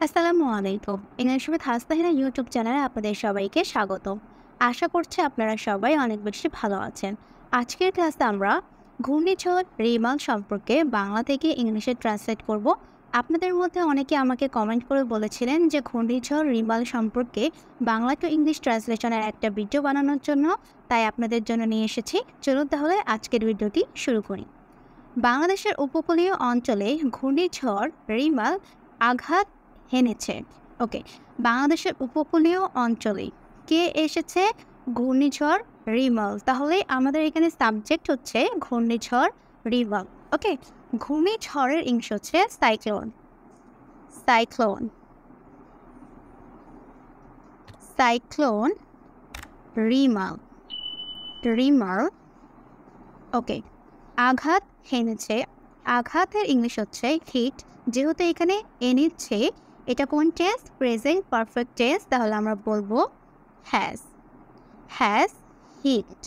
আসসালামু আলাইকুম। English with হাসতাহিনা YouTube চ্যানেলে আপনাদের সবাইকে স্বাগত। আশা করছি আপনারা সবাই অনেক বেশি ভালো আছেন। আজকের ক্লাসে আমরা ঘূর্ণিঝড় রিমাল সম্পর্কে বাংলা থেকে ইংলিশে ট্রান্সলেট করব। আপনাদের মধ্যে অনেকে আমাকে কমেন্ট করে বলেছিলেন যে ঘূর্ণিঝড় রিমাল সম্পর্কে বাংলা টু ইংলিশ ট্রান্সলেশনের একটা ভিডিও বানানোর জন্য, তাই আপনাদের জন্য নিয়ে এসেছি। চলুন তাহলে আজকের ভিডিওটি শুরু করি। বাংলাদেশের উপকূলীয় অঞ্চলে ঘূর্ণিঝড় রিমাল আঘাত হেনেছে। ওকে, বাংলাদেশের উপকূলীয় অঞ্চলে কে এসেছে? ঘূর্ণিঝড় রিমাল। তাহলে আমাদের এখানে সাবজেক্ট হচ্ছে ঘূর্ণিঝড় রিমাল। ওকে, ঘূর্ণিঝড়ের ইংলিশ হচ্ছে cyclone. Cyclone cyclone Remal. Remal. Okay, আঘাত হেনেছে। আঘাতের ইংলিশ হচ্ছে হিট। যেহেতু এখানে এনেছে, এটা কোন টেন্স? Present perfect tense. তাহলে আমরা বলবো হ্যাজ। Has hit.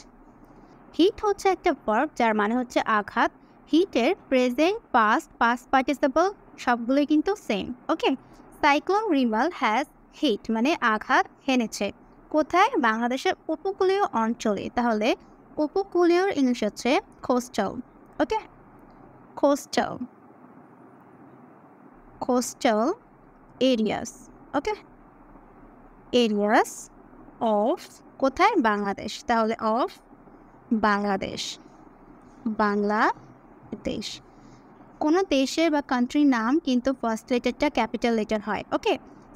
হিট হচ্ছে একটা ভার্ব যার মানে হচ্ছে আঘাত। হিটের প্রেজেন্ট, পাস্ট, পাস্ট পার্টিসিপল সবগুলোই কিন্তু same. Okay, cyclone Remal has hit মানে আঘাত হেনেছে। কোথায়? বাংলাদেশের উপকূলীয় অঞ্চলে। তাহলে উপকূলীয় ইংলিশ হচ্ছে coastal. Okay, coastal. Coastal areas. Okay, areas of কোথায়? বাংলাদেশ। তাহলে অফ বাংলাদেশ। বাংলাদেশ। কোনো দেশের বা কান্ট্রির নাম কিন্তু ফার্স্ট লেটারটা ক্যাপিটাল লেটার হয়। Okay,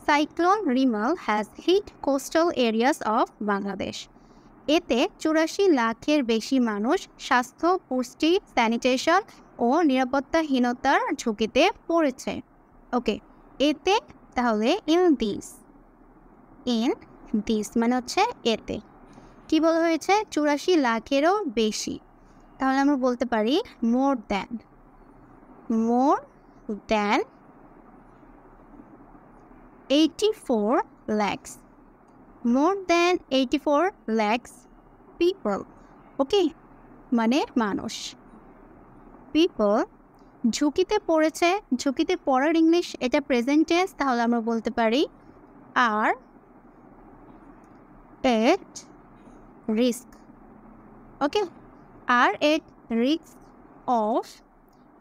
cyclone Remal has hit coastal areas of Bangladesh. এতে 84 লাখের বেশি মানুষ স্বাস্থ্য, পুষ্টি, স্যানিটেশন ও নিরাপত্তাহীনতার ঝুঁকিতে পড়েছে। ওকে, এতে তাহলে ইন দিস মানে হচ্ছে এতে। কি বলা হয়েছে? 84 লাখেরও বেশি। তাহলে আমরা বলতে পারি more than. More than 84 lakhs. More than 84 lakhs people. Okay, মানে মানুষ। পিপল ঝুঁকিতে পড়েছে। ঝুঁকিতে পড়ার ইংলিশ এটা প্রেজেন্ট টেন্স। তাহলে আমরা বলতে পারি are at risk. Okay, are at risk of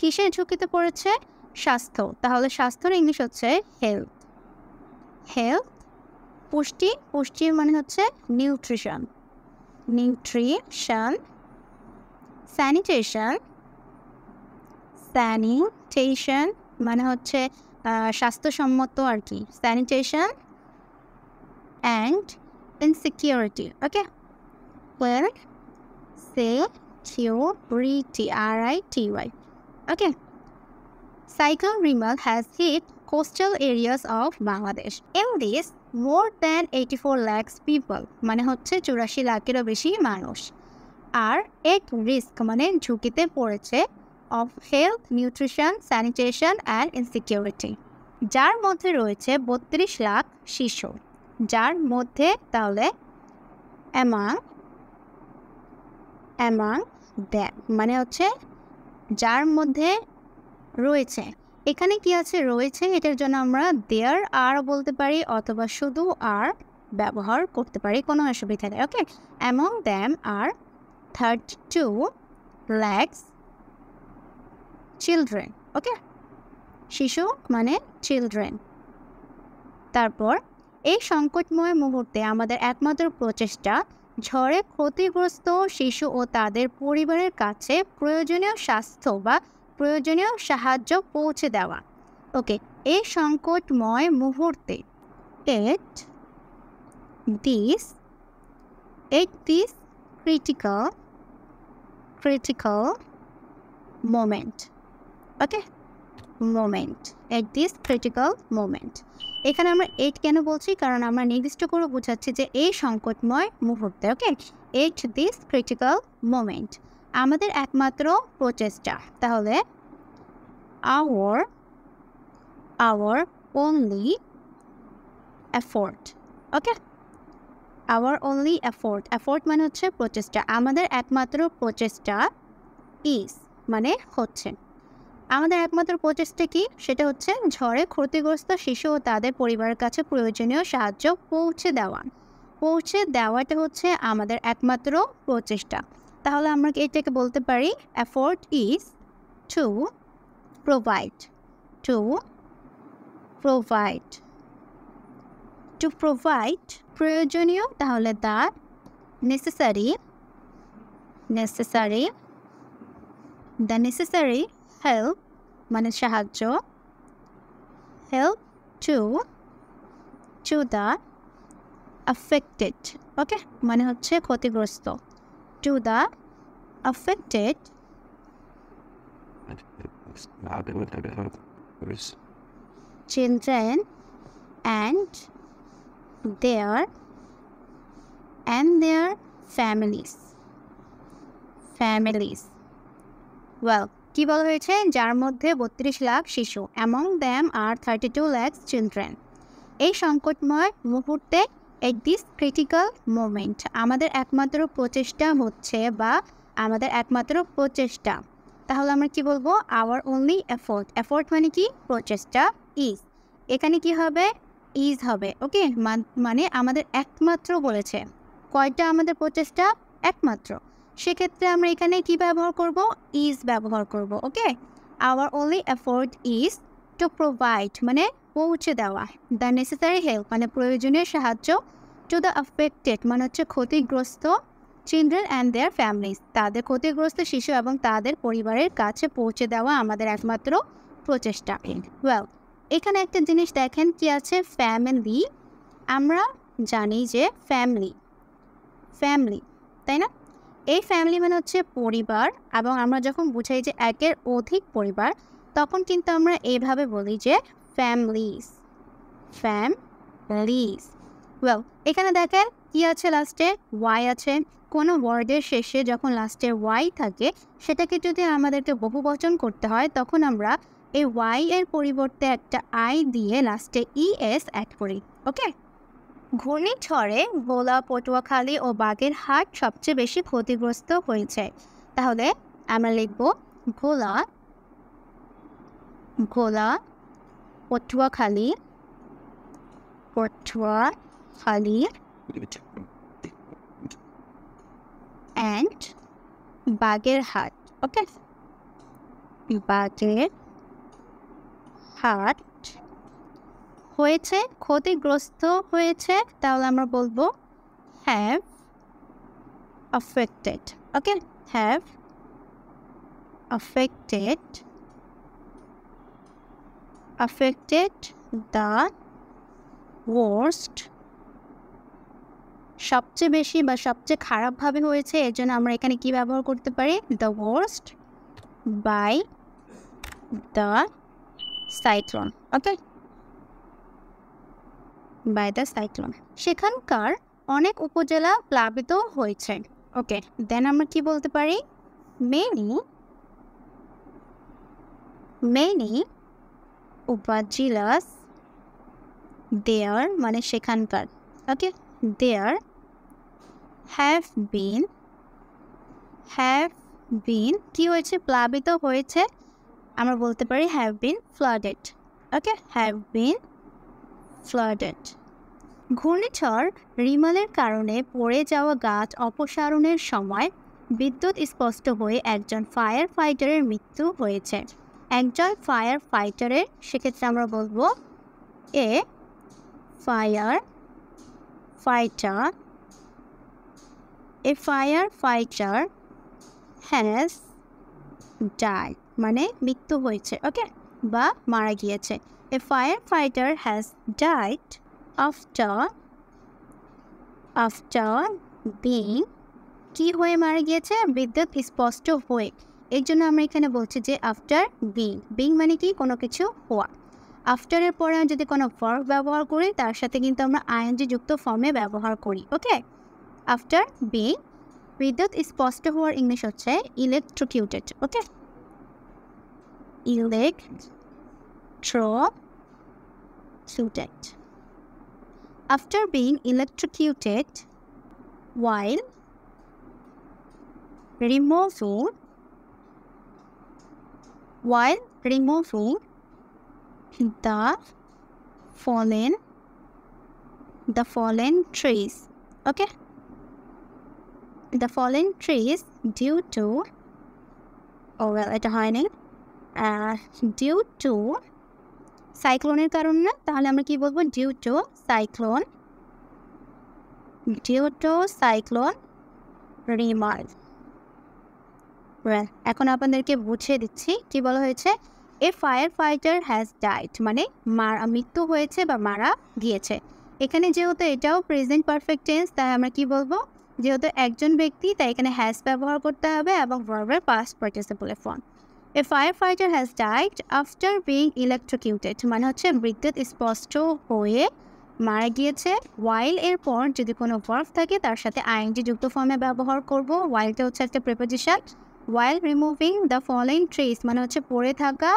কিসের ঝুঁকিতে পড়েছে? স্বাস্থ্য। তাহলে স্বাস্থ্যের ইংলিশ হচ্ছে হেলথ। হেলথ। পুষ্টি। পুষ্টির মানে হচ্ছে নিউট্রিশন। নিউট্রিশন। স্যানিটেশন। স্যানিটেশন মানে হচ্ছে স্বাস্থ্যসম্মত আর কি। Sanitation and insecurity. Okay, security, RITY. Okay, cyclone Rimal has hit coastal areas of Bangladesh. In this, more than 84 lakhs people মানে হচ্ছে 84 লাখেরও বেশি মানুষ আর এট রিস্ক মানে ঝুঁকিতে পড়েছে of health, nutrition, sanitation and insecurity, যার মধ্যে রয়েছে 32 লাখ শিশু। যার মধ্যে তাহলে অ্যামাং দ্যাট মানে হচ্ছে যার মধ্যে রয়েছে। এখানে কি আছে? রয়েছে। এটার জন্য আমরা দেয়ার আর বলতে পারি অথবা শুধু আর ব্যবহার করতে পারি, কোনো অসুবিধা নেই। ওকে, অ্যামং দ্যাম আর 32 lakhs চিলড্রেন। ওকে, শিশু মানে চিলড্রেন। তারপর এই সংকটময় মুহূর্তে আমাদের একমাত্র প্রচেষ্টা ঝড়ে ক্ষতিগ্রস্ত শিশু ও তাদের পরিবারের কাছে প্রয়োজনীয় স্বাস্থ্য বা প্রয়োজনীয় সাহায্য পৌঁছে দেওয়া। ওকে, এই সংকটময় মুহূর্তে at this critical moment. Okay, moment. At this critical moment. এখানে আমরা এট কেন বলছি? কারণ আমরা নির্দিষ্ট করে বোঝাচ্ছি যে এই সংকটময় মুহূর্তে। ওকে, এট দিস ক্রিটিক্যাল মোমেন্ট আমাদের একমাত্র প্রচেষ্টা। তাহলে আওয়ার অনলি এফোর্ট। ওকে, আওয়ার অনলি এফোর্ট। এফোর্ট মানে হচ্ছে প্রচেষ্টা। আমাদের একমাত্র প্রচেষ্টা ইজ মানে হচ্ছে আমাদের একমাত্র প্রচেষ্টা কি? সেটা হচ্ছে ঝড়ে ক্ষতিগ্রস্ত শিশু ও তাদের পরিবারের কাছে প্রয়োজনীয় সাহায্য পৌঁছে দেওয়া। পৌঁছে দেওয়াটা হচ্ছে আমাদের একমাত্র প্রচেষ্টা। তাহলে আমরা এটাকে বলতে পারি effort is to provide. To provide. To provide প্রয়োজনীয়, তাহলে the necessary. Necessary. The necessary help মানে সাহায্য। হেল্প টু দ্য affected, ওকে, মানে হচ্ছে ক্ষতিগ্রস্ত। To the affected children and their families. Well, কি বলা হয়েছে? যার মধ্যে 32 লাখ শিশু, among them are 32 lakhs children. এই সংকটময় মুহূর্তে at this critical moment আমাদের একমাত্র প্রচেষ্টা হচ্ছে বা আমাদের একমাত্র প্রচেষ্টা, তাহলে আমরা কি বলবো? our only effort. effort মানে কি? প্রচেষ্টা। is, এখানে কি হবে? is হবে, ওকে, মানে আমাদের একমাত্র বলেছে। কয়টা আমাদের প্রচেষ্টা? একমাত্র। সেক্ষেত্রে আমরা এখানে কি ব্যবহার করব? is ব্যবহার করব, ওকে। our only effort is to provide মানে পৌঁছে দেওয়া, দ্য নেসেসারি হেল্প মানে প্রয়োজনীয় সাহায্য, টু দ্য affected মানে হচ্ছে ক্ষতিগ্রস্ত, চিলড্রেন অ্যান্ড দেয়ার ফ্যামিলিজ তাদের ক্ষতিগ্রস্ত শিশু এবং তাদের পরিবারের কাছে পৌঁছে দেওয়া আমাদের একমাত্র প্রচেষ্টা। ওয়েল, এখানে একটা জিনিস দেখেন কি আছে? ফ্যামিলি। আমরা জানি যে ফ্যামিলি, তাই না? এই ফ্যামিলি মানে হচ্ছে পরিবার, এবং আমরা যখন বুঝাই যে একের অধিক পরিবার তখন কিন্তু আমরা এইভাবে বলি যে ফ্যামিলিজ। ওয়েল, এখানে দেখেন কি আছে? লাস্টে ওয়াই আছে। কোনো ওয়ার্ডের শেষে যখন লাস্টে ওয়াই থাকে সেটাকে যদি আমাদেরকে বহুবচন করতে হয় তখন আমরা এই ওয়াই এর পরিবর্তে একটা আই দিয়ে লাস্টে ইএস অ্যাড করি, ওকে। ঘূর্ণিঝড়ে ভোলা, পটুয়াখালী ও বাগেরহাট সবচেয়ে বেশি ক্ষতিগ্রস্ত হয়েছে। তাহলে আমরা লিখব ভোলা, পটুয়াখালী and বাগেরহাট, ওকে। বাগেরহাট হয়েছে, ক্ষতিগ্রস্ত হয়েছে, তাহলে আমরা বলবো have affected, okay. Have affected the worst, সবচেয়ে বেশি বা সবচেয়ে খারাপভাবে হয়েছে, এর জন্য আমরা এখানে কি ব্যবহার করতে পারি? The worst by the cyclone, okay, by the cyclone. সেখানকার অনেক উপজেলা প্লাবিত হয়েছে, ওকে। দেন আমরা কি বলতে পারি? মেনি উপজেলাস দেয়ার মানে সেখানকার, ওকে, দেয়ার হ্যাভ বিন কি হয়েছে? প্লাবিত হয়েছে, আমরা বলতে পারি have been flooded, okay, have been flooded. ঘূর্ণিঝড় রিমালের কারণে পড়ে যাওয়া গাছ অপসারণের সময় বিদ্যুৎ স্পষ্ট হয়ে একজন ফায়ার ফাইটারের মৃত্যু হয়েছে। একজন ফায়ার ফাইটারের, সেক্ষেত্রে আমরা বলবো a firefighter has died মানে মৃত্যু হয়েছে, ওকে, বা মারা গিয়েছে। A firefighter has died after being কি হয়ে মারা গিয়েছে? বিদ্যুৎ স্পষ্ট হয়ে। এর জন্য আমরা এখানে বলছি যে আফটার বিং মানে কি? কোনো কিছু হওয়া। আফটারের পরে যদি কোনো ভার্ব ব্যবহার করি তার সাথে কিন্তু আমরা আইএনজি যুক্ত ফর্মে ব্যবহার করি, ওকে। আফটার বিং বিদ্যুৎ স্পষ্ট হওয়ার ইংলিশ হচ্ছে ইলেকট্রোকিউটেড, ওকে, electrocuted. After being electrocuted while removing removing the fallen trees. Okay, the fallen trees due to, oh well, এটা হয়নি, due to সাইক্লোনের কারণে না, তাহলে আমরা কি বলবো? due to cyclone Remal. এখন আপনাদেরকে বুঝিয়ে দিচ্ছি কি বলা হয়েছে। এ ফায়ার ফাইটার হ্যাজ ডাইড মানে মৃত্যু হয়েছে বা মারা গিয়েছে। এখানে যেহেতু এটাও প্রেজেন্ট পারফেক্ট টেন্স, তাই আমরা কি বলবো? যেহেতু একজন ব্যক্তি, তাই এখানে হ্যাজ ব্যবহার করতে হবে এবং ভার্বের past participle form. A firefighter has died after being electrocuted মানে হচ্ছে বিদ্যুৎ স্পষ্ট হয়ে মারা গিয়েছে। ওয়াইল এর পর যদি কোনো ভার্ব থাকে তার সাথে আইএনজি যুক্ত ফর্মে ব্যবহার করব। ওয়াইলটা হচ্ছে একটা preposition. While removing the fallen trees মানে হচ্ছে পড়ে থাকা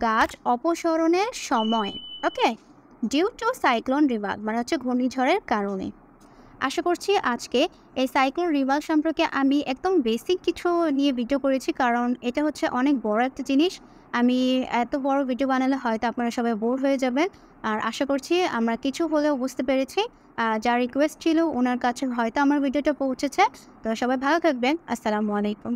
গাছ অপসারণের সময়। ওকে, ডিউ টু সাইক্লোন রিভাল মানে হচ্ছে ঘূর্ণিঝড়ের কারণে। আশা করছি আজকে এই সাইক্লোন রিভাল সম্পর্কে আমি একদম বেসিক কিছু নিয়ে ভিডিও করেছি, কারণ এটা হচ্ছে অনেক বড় একটা জিনিস। আমি এত বড় ভিডিও বানালে হয়তো আপনারা সবাই বোর হয়ে যাবেন। আর আশা করছি আমরা কিছু হলেও বুঝতে পেরেছি। যার রিকোয়েস্ট ছিল ওনার কাছে হয়তো আমার ভিডিওটা পৌঁছেছে। তো সবাই ভালো থাকবেন। আসসালামু আলাইকুম।